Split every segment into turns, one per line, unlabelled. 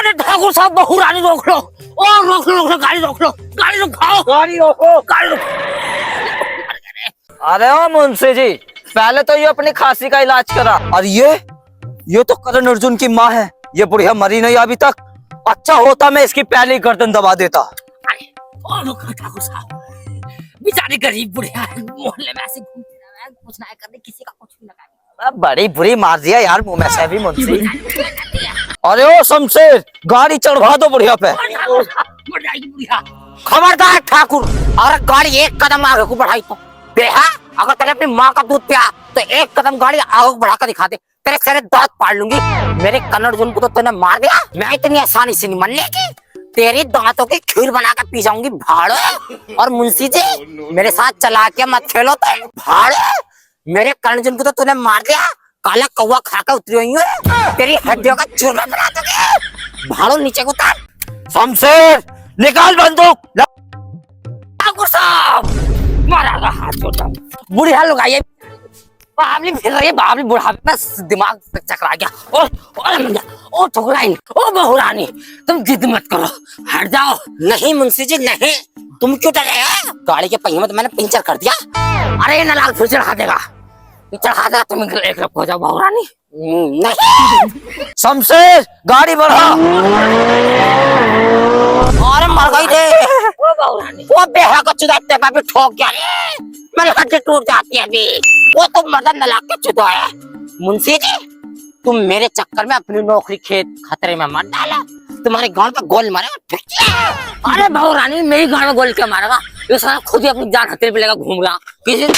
अरे ठाकुर साहब बहू रानी रोक लो, और रोक लो गाड़ी रोक लो, गाड़ी रुकाओ,
गाड़ी रोको,
गाड़ी रोक।
अरे ओ मुंशी जी, पहले तो ये अपनी खांसी का इलाज करा, और ये तो करण अर्जुन की माँ है। ये बुढ़िया मरी नहीं अभी तक। अच्छा होता मैं इसकी पहले ही गर्दन दबा देता।
अरे ओ रुको ठाकुर साहब, बेचारी गरीब बुढ़िया मोहल्ले में ऐसे घूमती रहा है, कुछ ना करने किसी का कुछ भी लगा।
बड़ी बुरी मार दिया यार मुंह में से भी मुंशी। अरे ओ शमशेर, गाड़ी चढ़वा दो बुढ़िया पे।
मर जाएगी बुढ़िया।
खबरदार ठाकुर, अगर गाड़ी एक कदम आगे को बढ़ाई तो बेहा, अगर तेरे अपनी माँ का दूध पिया तो एक कदम गाड़ी आगे बढ़ा कर दिखा दे, तेरे सारे दांत पाड़ लूंगी। मेरे करण अर्जुन को तो तूने मार दिया, मैं इतनी आसानी से नहीं मरने की। तेरे दांतों की खीर बनाकर पी जाऊंगी भाड़े। और मुंशी जी मेरे साथ चला के मत खेलो तो भाड़े। मेरे करण अर्जुन को तो तूने मार दिया, काला कौवा खाकर उतरी हुई है, तेरी हड्डियों का चूरमा बना दोगे। भाड़ो नीचे को उतार। शमशेर निकाल बंदूक।
ठाकुर साहब मारा हाथ छोटा, बुढ़िया लोग आइए, बाबली फिर रही है, बाबली बुढ़ापे में दिमाग चकरा गया। ओ ठुकराइन, ओ बहू रानी, तुम जिद मत करो, हट जाओ।
नहीं मुंशी जी नहीं,
तुम क्यों डरे हो?
गाड़ी के पहिए में तो मैंने पंचर कर दिया।
अरे नालायक फिर चढ़ा देगा, चढ़ा देगा, तुम एक हो जाओ बहू रानी।
नहीं शमशेर गाड़ी बढ़ा।
अरे मर गई थे ओ बहू रानी, वो बेहा का चुदाते पे ठोक गया रे, मेरी हड्डी टूट जाती है अभी। वो तो मदन नलाक के चुदा है।
मुंशी जी तुम मेरे चक्कर में अपनी नौकरी खेत खतरे में मत डाला, तुम्हारे गांव पे गोल मारे।
अरे बहू रानी मेरी गांव में गोल क्या मारेगा, ये सारा खुद ही अपनी जान हथेली पे लेकर घूम रहा किसी।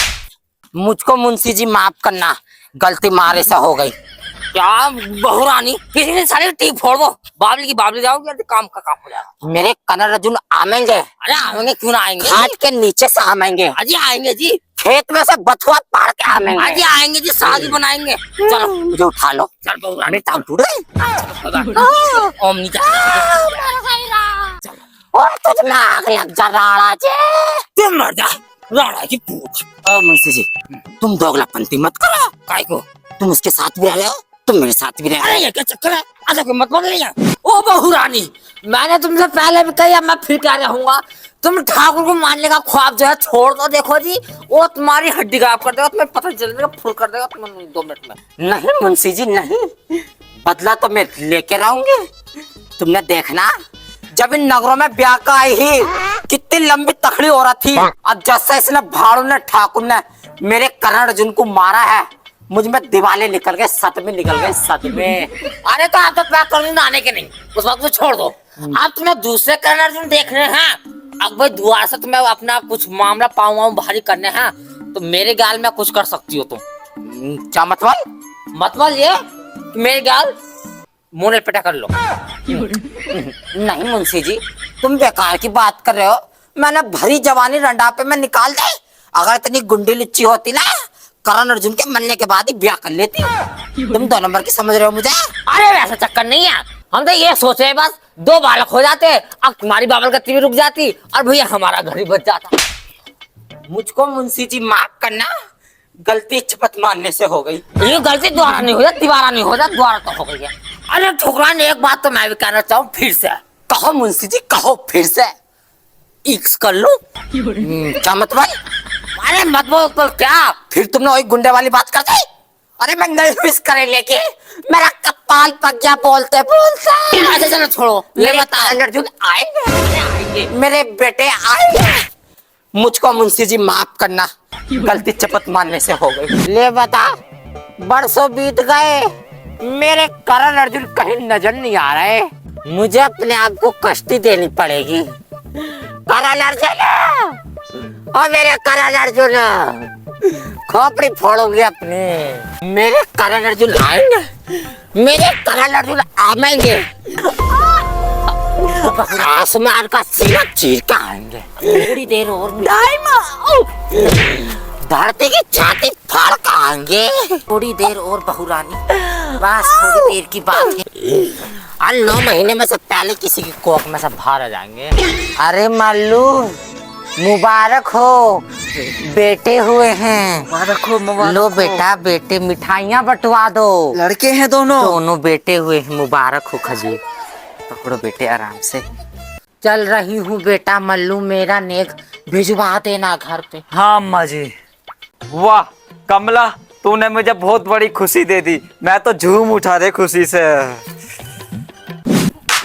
मुझको मुंशी जी माफ करना, गलती मारे से हो गई।
क्या बहू रानी, किसी ने सारे टीप फोड़ दो, बाबली की बाबली जाओगे, काम का काम हो जाएगा।
मेरे करण अर्जुन आमेंगे।
अरे आएंगे क्यों ना आएंगे,
घाट के नीचे से आमेंगे,
अजी आएंगे जी,
खेत में से बथुआ पाड़ के आमेंगे।
अजी आएंगे जी, शादी बनाएंगे।
चलो मुझे उठा लो,
चल बहू रानी,
टांग टूट गई।
ओम नीचा।
और तुझ में आग लग जा राणा जी,
तुम मर जा राणा की पूछ।
मुंशी जी तुम दोगलापंती मत करो।
काय को
तुम उसके साथ भी रह रहे हो, तुम मेरे साथ भी रह रहे
अरे ये क्या चक्कर है, अच्छा कोई मत बोल रही है। ओ बहू रानी, मैंने तुमसे पहले भी कही, मैं फिर क्या रहूंगा, तुम ठाकुर को मारने का ख्वाब जो है छोड़ दो। देखो जी वो तुम्हारी हड्डी गायब कर देगा, तुम्हें पता चल जाएगा, फुल कर देगा तुम्हें 2 मिनट में।
नहीं मुंशी जी नहीं, बदला तो मैं लेके रहूंगी। तुमने देखना जब इन नगरों में ब्याह का आई ही कितनी लंबी तकड़ी हो रही थी, और जैसे इसने भाड़ू ने ठाकुर ने मेरे करण अर्जुन को मारा है, मुझ में दिवाले निकल गए, सत में निकल गए, सत में।
अरे तो आप तो ब्याह करने आने के नहीं, उस वक्त तो छोड़ दो। आप तुम्हें दूसरे करण अर्जुन देख रहे हैं, अब भाई दुआ से तुम्हें अपना कुछ मामला पाऊँ भारी करने हैं, तो मेरे गाल में कुछ कर सकती हो तुम।
क्या मतलब?
मतलब ये मेरे गाल मुंह पेटा कर लो।
नहीं मुंशी जी तुम बेकार की बात कर रहे हो, मैंने भरी जवानी रंडापे में निकाल दी। अगर इतनी गुंडी लुच्ची होती ना, करण अर्जुन के मरने के बाद ही ब्याह कर लेती। तुम 2 नंबर की समझ रहे हो मुझे?
अरे वैसा चक्कर नहीं है, हम तो ये सोच रहे बस 2 बालक हो जाते, अब तुम्हारी बाबल गति भी रुक जाती और भैया हमारा घर ही बच जाता।
मुझको मुंशी जी माफ करना, गलती चपत मारने से हो गई।
ये गलती दोबारा नहीं हो जाती, दोबारा नहीं हो जाती, दोबारा तो हो गई है। अरे ठुकरान एक बात तो मैं भी कहना चाहूँ फिर से।
कहो मुंशी जी कहो फिर से।
इक्स कर लो।
क्या मतलब?
अरे मत बोल तो क्या,
फिर तुमने वही गुंडे वाली बात कर दी।
अरे मैं नहीं मिस करे लेके मेरा कपाल पक गया बोलते बोलते। अच्छा चलो छोड़ो, ले बता अर्जुन आएंगे,
मेरे बेटे आएंगे। मुझको मुंशी जी माफ करना, गलती चपत मारने से हो गई।
ले बता, बरसों बीत गए, मेरे करण अर्जुन कहीं नजर नहीं आ रहे, मुझे अपने आप को कष्टी देनी पड़ेगी। करण अर्जुन और मेरे करण अर्जुन खोपड़ी फोड़ोंगे अपने। मेरे करण अर्जुन आएंगे, मेरे करण अर्जुन आएंगे, आसमान का सीना चीर के आएंगे। थोड़ी देर और धरती की छाती फाड़ के आएंगे। थोड़ी देर और बहू रानी, बस थोड़ी देर की बात है, और 9 महीने में से पहले किसी की कोख में से बाहर आ जाएंगे।
अरे मल्लू मुबारक हो, बेटे हुए हैं।
मुबारक हो, मुबारक
लो बेटा बेटे मिठाइयाँ बंटवा दो।
लड़के हैं दोनों
दोनों बेटे हुए हैं, मुबारक हो खजी। पकड़ो बेटे आराम से। चल रही हूँ बेटा मल्लू, मेरा नेक भिजवा देना घर पे।
हाँ अम्मा जी। वाह कमला, तूने मुझे बहुत बड़ी खुशी दे दी, मैं तो झूम उठा रे खुशी से।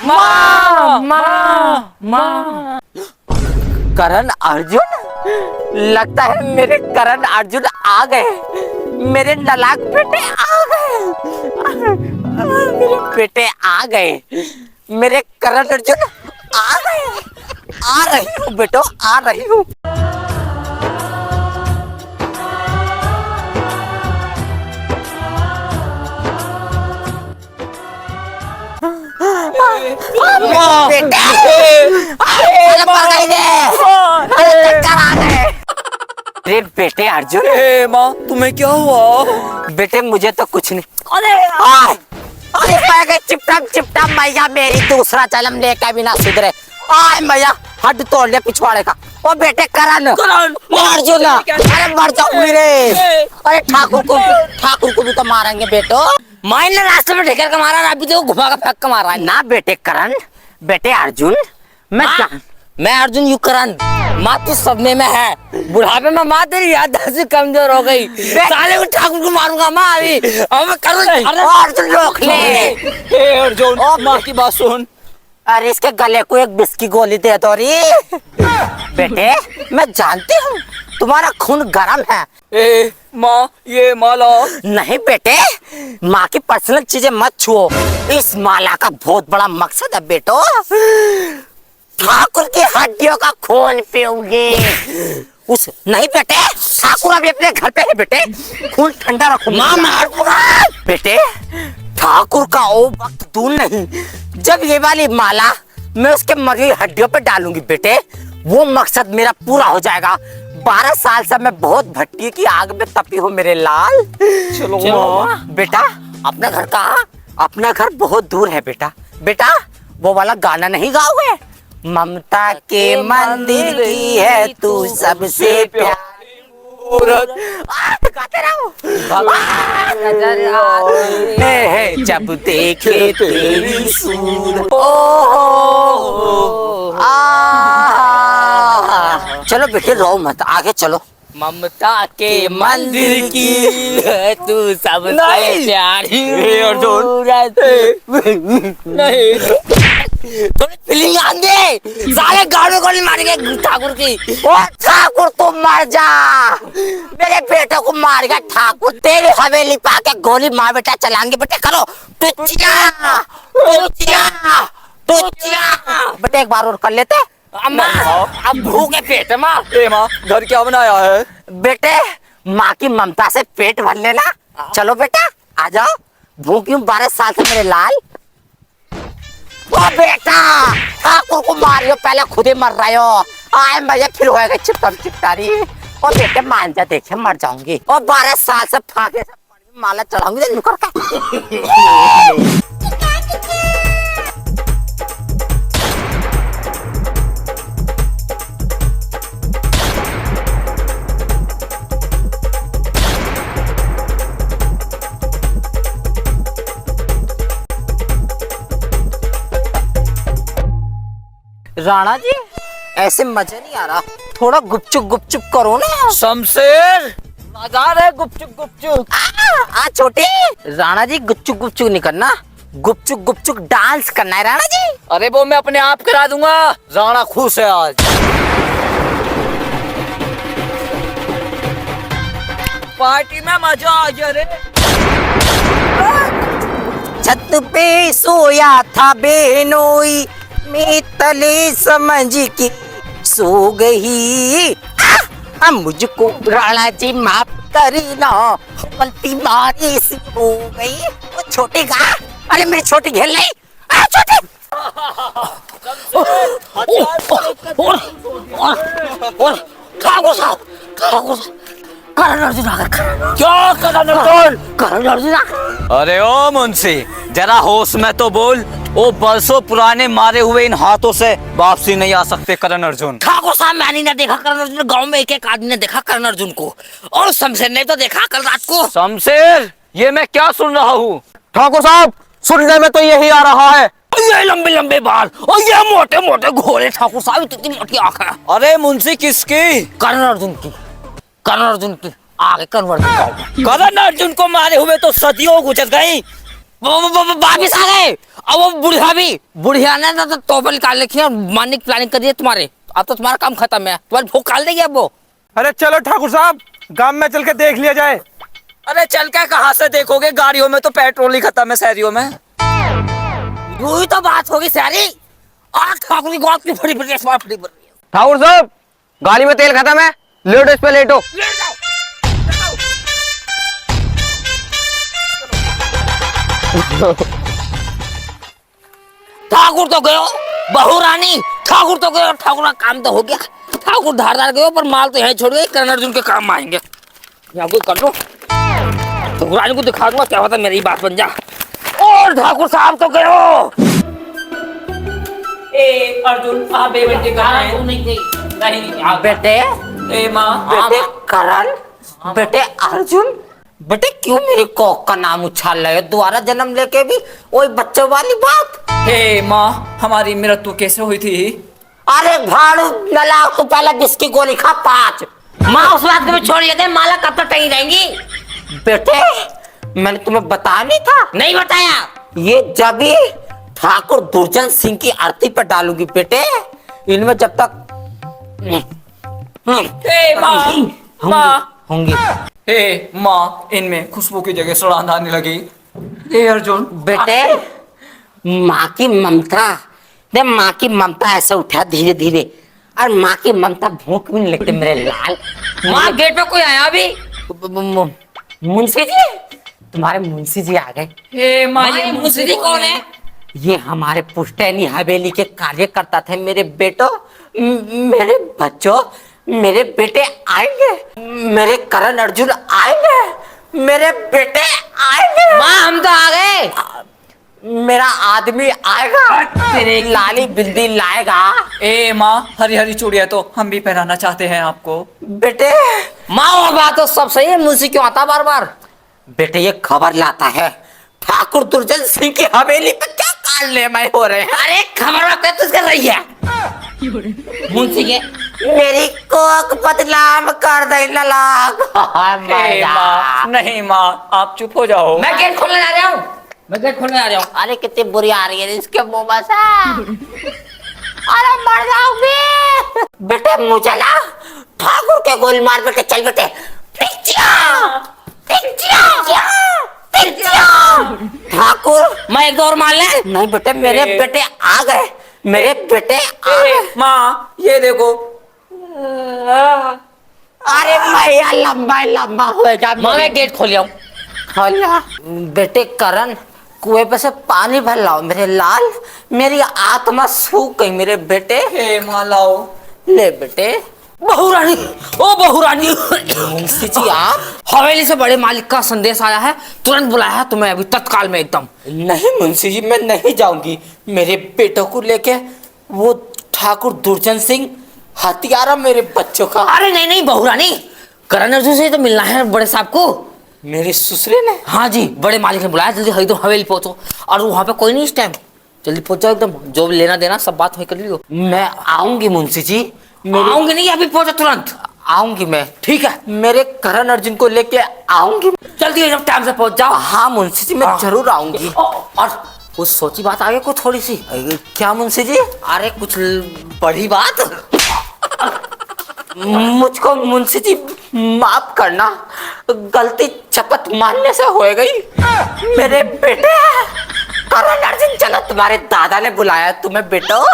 माँ माँ माँ। करण अर्जुन, लगता है मेरे करण अर्जुन आ गए, मेरे नालायक बेटे आ गए, मेरे बेटे आ गए, मेरे करण अर्जुन आ गए। आ रही हूँ बेटो, आ रही हूँ। अरे बेटे अर्जुन।
माँ तुम्हें क्या हुआ?
बेटे मुझे तो कुछ नहीं। अरे चिपटम चिपटम मैया मेरी, दूसरा जन्म लेके बिना सुधरे। आय मैया, हड्ड तोड़ लिया पिछवाड़े का। ओ बेटे करण अर्जुन, अरे मर जाऊंगी रे। अरे ठाकुर को भी तो मारेंगे बेटो। माइन ने रास्ते में ढेकर का मारा, अभी तो घुमा का फेंक का मारा है ना बेटे करण। बेटे अर्जुन, मैं अर्जुन यू करण, माँ तू सब में है। बुढ़ापे में माँ तेरी याददाश्त कमजोर हो गई, साले को ठाकुर को मारूंगा माँ अभी। अब अर्जुन रोक ले।
अर्जुन माँ की बात सुन।
अरे इसके गले को एक बिस्की गोली दे दो रे। बेटे मैं जानती हूँ तुम्हारा खून गर्म है।
माँ ये माला।
नहीं बेटे, माँ की पर्सनल चीजें मत छुओ। इस माला का बहुत बड़ा मकसद है बेटो, ठाकुर की हड्डियों का खून पियोगे। उस नहीं बेटे, ठाकुर अभी अपने घर पे है बेटे, खून ठंडा रखो। बेटे ठाकुर का वो वक्त दूर नहीं जब ये वाली माला मैं उसके मरी हड्डियों पे डालूंगी बेटे, वो मकसद मेरा पूरा हो जाएगा। 12 साल से मैं बहुत भट्टी की आग में तपी हूँ मेरे लाल। चलो बेटा, अपना घर कहाँ? अपना घर बहुत दूर है बेटा। बेटा वो वाला गाना नहीं गाओगे? ममता के मंदिर की है तू सबसे प्यारी मूरत। गाते रहो। जब देखे तेरी सूरत। चलो बेटे रो मत, आगे चलो। ममता के मंदिर की है तू सबसे प्यारी मूरत। नहीं थोड़ी फीलिंग आंदे, साले गाड़ों को नहीं मारेंगे ठाकुर की। ओ ठाकुर तुम मर जा, मेरे बेटे को मार गया ठाकुर। तेरी हवेली पाके गोली मार बेटा चलाएंगे बेटे। करो टुचिया बेटे, एक बार और कर लेते। अम्मा अब भूखे पेट है माँ।
माँ घर क्या बनाया है?
बेटे माँ की ममता से पेट भर लेना। चलो बेटा आ जाओ, भूख क्यों 12 साल से मेरे लाल। ओ बेटा ठाकुर को मारियो, पहले खुद ही मर रहे हो। आए भैया फिर होएगा चिपटारी। ओ बेटे मान जा, देखे मर जाऊंगी। और 12 साल से फाके से माला चढ़ाऊंगी निकल का। राणा जी ऐसे मजा नहीं आ रहा, थोड़ा गुपचुप करो ना।
शमशेर मजा है गुपचुप।
आ छोटे राणा जी, गुपचुप नहीं करना, गुपचुप डांस करना है राणा जी।
अरे वो मैं अपने आप करा दूंगा, राणा खुश है आज। पार्टी में मजा आ जा रे।
छत पे सोया था बेनोई, मितले समझ के सो गई। मुझको राणा जी माफ करना, गलती मारी सी हो गई। वो छोटी गा, अरे मेरी छोटी घेल नहीं। छोटी ठाकुर साहब, करण अर्जुन आ गया।
क्या
करण अर्जुन आ गया।
अरे ओ मुंशी जरा होश में तो बोल, वो बरसों पुराने मारे हुए इन हाथों से वापसी नहीं आ सकते करण अर्जुन।
ठाकुर साहब मैंने नहीं देखा करण अर्जुन, गांव में एक आदमी ने देखा करण अर्जुन को, और शमशेर ने तो देखा कल रात को।
शमशेर ये मैं क्या सुन रहा हूँ?
ठाकुर साहब सुनने में तो यही आ रहा है।
ये लंबे लंबे बाल और ये मोटे मोटे घोड़े ठाकुर साहब, इतनी मोटी आंखें।
अरे मुंशी किसकी?
करण अर्जुन की, करण अर्जुन की आगे करण अर्जुन का।
करण अर्जुन को मारे हुए तो सदियों गुजर गई।
वापिस आ गए। अब वो बुढ़िया ने तो तोबा निकाल रखी है, मारने की प्लानिंग कर दी है तुम्हारे। अब तो तुम्हारा काम खत्म है, तुम्हारी भूख काल देगी अब वो।
अरे चलो ठाकुर साहब, गांव में चल के देख लिया जाए।
अरे चल के कहाँ से देखोगे, गाड़ियों में तो पेट्रोल ही खत्म है शहरियों में।
यूं ही तो बात होगी सारी। और ठाकुर की गौत की बड़ी बड़ी फटी पड़ रही है।
ठाकुर साहब, गाड़ी में तेल खत्म है, लेटो इस पे लेटो।
ले जाओ। ठाकुर तो गयो, बहू रानी ठाकुर तो गयो, ठाकुर का काम तो हो गया। ठाकुर धार धार गयो, पर माल तो यहीं छोड़ गए, करण अर्जुन के काम आएंगे। यहाँ कोई कर लो, ठाकुर रानी को दिखा दूंगा, क्या पता मेरी बात बन जा। और ठाकुर साहब तो गयो।
ए अर्जुन, कहाँ बेटे कहाँ है? नहीं
बेटे,
ए माँ,
बेटे करण, बेटे अर्जुन, बेटे क्यों मेरे कोक का नाम उछाल रहे हो? दोबारा जन्म लेके भी वही बच्चों वाली बात।
हे माँ, हमारी मृत्यु कैसे हुई थी?
अरे भाड़ू नला तो पहले बिस्की गोली खा 5। माँ उस बात को भी छोड़ लेते, माला कब तक टंगी रहेंगी? बेटे मैंने तुम्हें बताया नहीं था? नहीं बताया। ये जब ही ठाकुर दुर्जन सिंह की आरती पर डालूंगी बेटे, इनमें जब तक
हे माँ, माँ,
होंगी।
हे माँ, इनमें खुशबू की जगह सड़ांध आने लगी। हे अर्जुन,
बेटे माँ की ममता, दे माँ की ममता ऐसे उठा धीरे धीरे, और माँ की ममता भूख भी नहीं लगती मेरे लाल। माँ गेट पे कोई आया अभी? मुंशी जी, तुम्हारे मुंशी जी आ गए।
हे माँ,
ये मुंशी जी कौन है? ये हमारे पुश्तैनी हवेली के कार्यकर्ता थे। मेरे बेटो, मेरे बच्चों, मेरे बेटे आएंगे, मेरे करण अर्जुन आएंगे, मेरे बेटे आएंगे। माँ हम तो आ गए। मेरा आदमी आएगा, तेरे लाली बिल्दी लाएगा।
ए माँ, हरी हरी चूड़ियां तो हम भी पहनाना चाहते हैं आपको।
बेटे माँ, वो बात तो सब सही है, मुंशी क्यों आता बार बार? बेटे ये खबर लाता है ठाकुर दुर्जन सिंह की हवेली पे क्या कांड में हो रहे हैं। अरे खबर रखते तो कर रही है मुंशी के, मेरी कोक बदनाम कर दे लाग।
हे माँ, नहीं माँ, आप चुप हो जाओ।
मैं गेट खोलने जा रहा हूँ, मैं गेट खोलने जा रहा हूँ। अरे कितनी बुरी आ रही है इसके मुंह में से। अरे मर जाऊंगी। बेटे मुझे ना ठाकुर के गोली मार बेटे, चल बेटे। ठाकुर मैं एक और मार ले। नहीं बेटे, मेरे बेटे आ गए, मेरे बेटे आ गए।
माँ ये देखो।
अरे मैया लंबा लंबा होएगा। मैं गेट खोलिया, खोलिया। बेटे करण, कुएं पे से पानी भर लाओ मेरे लाल, मेरी आत्मा सूख गई मेरे बेटे।
हे माँ लाओ।
ले बेटे। बहुरानी, ओ बहुरानी। मुंशी जी आप? हवेली से बड़े मालिक का संदेश आया है, तुरंत बुलाया है तुम्हें अभी तत्काल में एकदम। नहीं मुंशी जी, मैं नहीं जाऊंगी। मेरे बेटों को लेके वो ठाकुर दुर्जन सिंह हथियारा मेरे बच्चों का। अरे नहीं नहीं बहुरानी, करण अर्जुन से तो मिलना है बड़े साहब को। मेरे ससुरे ने? हाँ जी, बड़े मालिक ने बुलाया, जल्दी एकदम हवेली पहुंचो। और वहां पे कोई नहीं इस टाइम, जल्दी पहुंचो एकदम, जो लेना देना सब बात वही कर लियो। मैं आऊंगी मुंशी जी। आऊंगी नहीं, अभी पहुंचो तुरंत। आऊंगी मैं, ठीक है, मेरे करण अर्जुन को लेके आऊंगी। जल्दी एकदम टाइम से पहुंच जाओ। हाँ मुंशी जी, मैं जरूर आऊंगी। और कुछ सोची बात आगे को थोड़ी सी। क्या मुंशी जी? अरे कुछ बड़ी बात। मुझको मुंशी जी माफ करना, गलती चपत मानने से हो गई। मेरे बेटे करण अर्जुन, चलो तुम्हारे दादा ने बुलाया तुम्हें बेटो।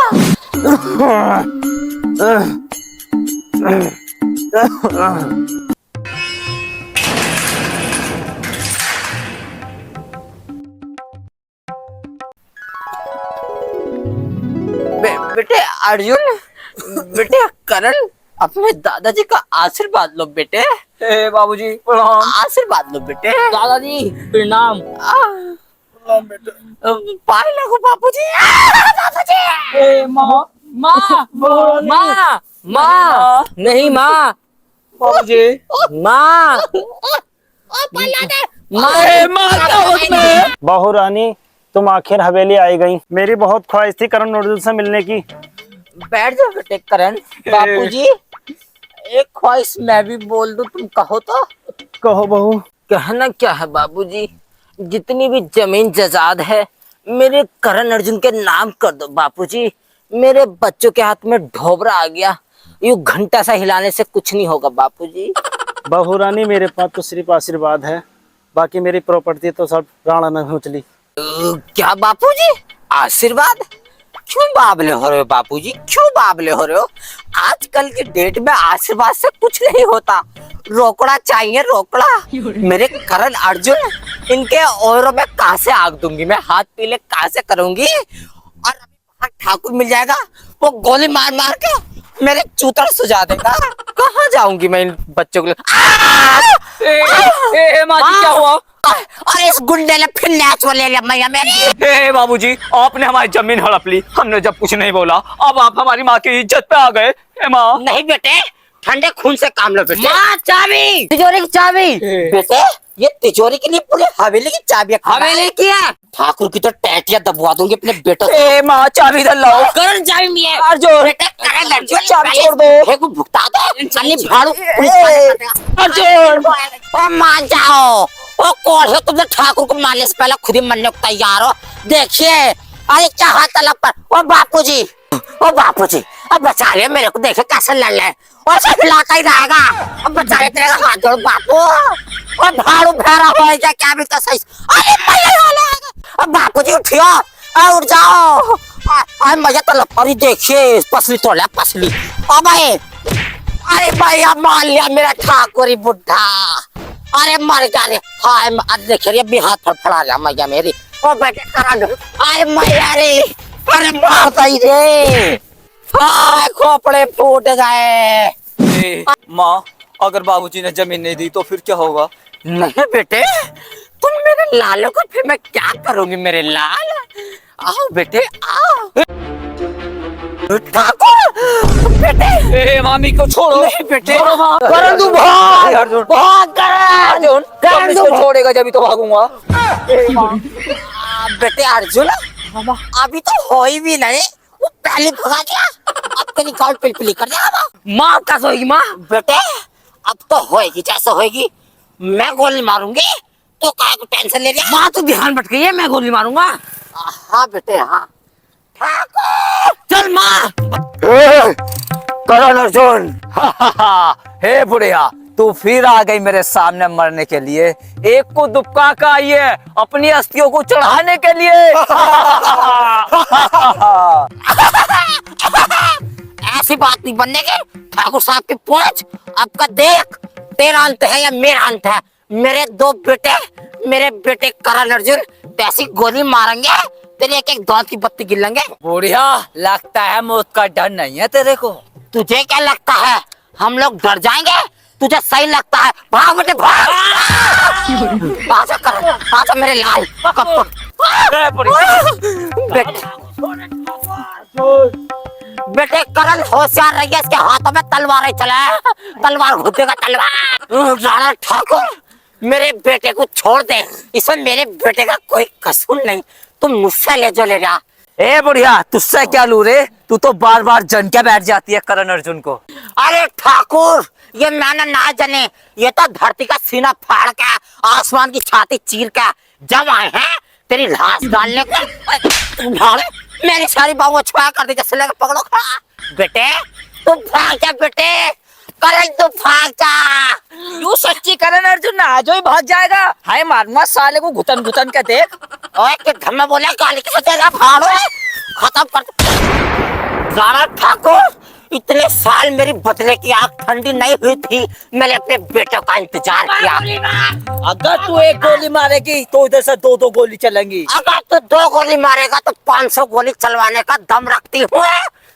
बेटे अर्जुन, बेटे करण, अपने दादाजी का आशीर्वाद लो बेटे।
हे बाबूजी प्रणाम।
आशीर्वाद लो बेटे।
दादाजी प्रणाम।
पाए लगो बापूजी। बापूजी।
हे माँ,
माँ, माँ, माँ, नहीं माँ,
बाबूजी।
माँ,
माँ क्या उसमें?
बहुरानी,
तुम आखिर हवेली आई गई। मेरी बहुत ख्वाहिश थी करण अर्जुन से मिलने की।
बैठ जाओ बेटे करण। बापूजी एक ख्वाहिश मैं भी बोल दूं, तुम कहो तो।
कहो बहू।
कहना क्या है बाबूजी, जितनी भी जमीन जायदाद है मेरे करण अर्जुन के नाम कर दो बापूजी। मेरे बच्चों के हाथ में ढोबरा आ गया, यूं घंटा सा हिलाने से कुछ नहीं होगा बापूजी।
बहू रानी मेरे पास तो सिर्फ आशीर्वाद है, बाकी मेरी प्रॉपर्टी तो सब राणा ने खींच ली।
क्या बापूजी आशीर्वाद? क्यों बाबले हो रहे हो बापूजी, क्यों बाबले हो रहे हो? आजकल की डेट में आशीर्वाद से कुछ नहीं होता, रोकड़ा चाहिए रोकड़ा। मेरे करण अर्जुन, इनके औरों में कहां से आग दूंगी मैं, हाथ पीले कहां से करूंगी। और अभी बाहर ठाकुर मिल जाएगा, वो गोली मार मार के मेरे चूतर सुझा देगा। कहाँ जाऊंगी मैं इन बच्चों को
माँ जी क्या हुआ?
अरे इस गुंडे ने फिर नैच ले लिया मैया मेरी।
बाबूजी आपने हमारी जमीन हड़प ली, हमने जब कुछ नहीं बोला, अब आप हमारी माँ की इज्जत पे आ गए। माँ
नहीं बेटे, ठंडे खून से काम लो बेटे। माँ चाबी, तिजोरी की चाबी। बेटे ये तिजोरी की नहीं, पूरी हवेली की चाबी है। हवेली की है? ठाकुर की तो टैटिया दबवा दूंगी अपने बेटों से।
माँ चाबी इधर लाओ।
करण चाबी में है।
अर्जुन
बेटे करण अर्जुन
चाबी छोड़ दो।
को भुगता दो, चलिए भाड़ू।
अर्जुन
ओ मान जाओ, ओ कौन है तुमने ठाकुर को मारने से पहले खुद ही मरने को तैयार हो। देखिए अरे क्या हाथ तलक पर। ओ बापूजी, ओ बापूजी अब बचा ले मेरे को, देखे कैसे लड़ ले और सब हिलाता ही रहेगा। अब बचा ले, तेरे हाथ जोड़ बापू। और भाड़ू भैरा हो जाए क्या भी तो सही। अरे अब बापूजी उठियो, उठ जाओ। अरे मजा तो लपरी, देखिए पसली तोड़ पसली। ओ भाई, अरे भैया मान लिया मेरा ठाकुर बुढ़ा। अरे मर जा रे। हाय देखिए भी हाथ फड़फड़ा रहा मैया मेरी। ओ बेटे करण, अरे मैया रे, अरे मार दई रे। हाय खोपड़े फूट गए।
माँ अगर बाबूजी ने जमीन नहीं दी तो फिर क्या होगा?
नहीं बेटे, तुम मेरे लालों को फिर मैं क्या करूंगी मेरे लाल। आओ बेटे आओ। ठाकुर बेटे,
मामी को छोड़ो।
नहीं बेटे,
करण तू भाग। अर्जुन
बहुत
अर्जुन,
करण
इसको छोड़ेगा जब तो भागूंगा।
बेटे अर्जुन, अभी तो हो ही भी नहीं, वो पहले भगा दिया, अब तेरी गाल पिलपिली कर दिया। माँ कैसे होगी माँ? बेटे अब तो होएगी जैसे होएगी, मैं गोली मारूंगी तो काय को टेंशन ले रही। माँ तो ध्यान भटक गई है, मैं गोली मारूंगा। हाँ बेटे हाँ। ठाकुर चल माँ।
करण अर्जुन हे बुढ़िया, तू फिर आ गई मेरे सामने मरने के लिए। एक को दुबका का आई है अपनी अस्थियों को चढ़ाने के लिए।
ऐसी बात नहीं बनने की ठाकुर साहब की पहुंच। आपका देख, तेरा अंत है या मेरा अंत है। मेरे दो बेटे, मेरे बेटे करण अर्जुन ऐसी गोली मारेंगे तेरे एक एक दांत की बत्ती गिलेंगे।
बुढ़िया लगता है मौत का डर नहीं है तेरे को।
तुझे क्या लगता है हम लोग डर जाएंगे? तुझे सही लगता है? भाग बेटे भाग। आजा करण, आजा मेरे लाल। बेटे करण होशियार रहिए, इसके हाथों में तलवार ही चला है, तलवार घुसेगा तलवार। राणा ठाकुर मेरे बेटे को छोड़ दे, इसमें मेरे बेटे का कोई कसूर नहीं, तुम मुझसे ले जो ले रहा।
ए बुढ़िया तुझसे क्या लू रे, तू तो बार बार जन के बैठ जाती है करण अर्जुन को।
अरे ठाकुर ये मैंने ना जाने, ये तो धरती का सीना फाड़ के आसमान की छाती चीर के जब आए हैं तेरी लाश डालने को। मेरी सारी बाहों छुआ कर दी, जैसे लगे पकड़ो खड़ा। बेटे तू भाग जा बेटे, करण तू भाग जा।
तू सच्ची करण अर्जुन ना आज ही भाग जाएगा। हाय मारूंगा साले को घुटन घुटन के देख।
ओए कि धम्मे बोले गाली के साथ फाड़ो खत्म कर। राणा ठाकुर इतने साल मेरी बदले की आग ठंडी नहीं हुई थी, मैंने अपने बेटों का इंतजार किया।
अगर तू एक गोली मारेगी तो इधर से दो दो गोली चलेंगी।
अगर तू दो गोली मारेगा तो 500 गोली चलवाने का दम रखती हूँ।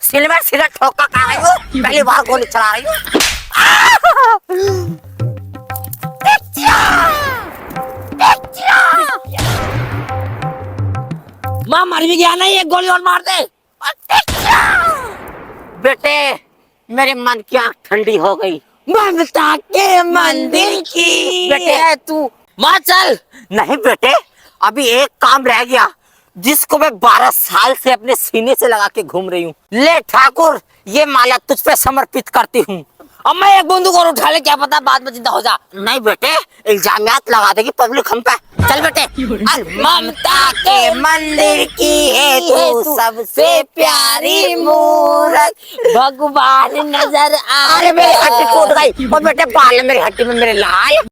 सिर में सिरे ठोका खा रही हूँ, पहली बार गोली चला रही हूँ। माँ मर भी गया ना, एक गोली और मार दे। बेटे मेरे मन की आंख ठंडी हो गई, ममता के मंदिर की। बेटे तू माँ चल। नहीं बेटे अभी एक काम रह गया, जिसको मैं 12 साल से अपने सीने से लगा के घूम रही हूँ। ले ठाकुर, ये माला तुझ पे समर्पित करती हूँ।
अब मैं एक बंदूक और उठा ले, क्या पता बाद में जिंदा हो जा।
नहीं बेटे, इल्जामियात लगा देगी पब्लिक हम पे। चल बेटे।
और ममता के मंदिर की है तू सबसे प्यारी मूरत, भगवान नजर आ
अरे मेरी हड्डी टूट गई। और बेटे बाल है मेरी हड्डी में मेरे लाल।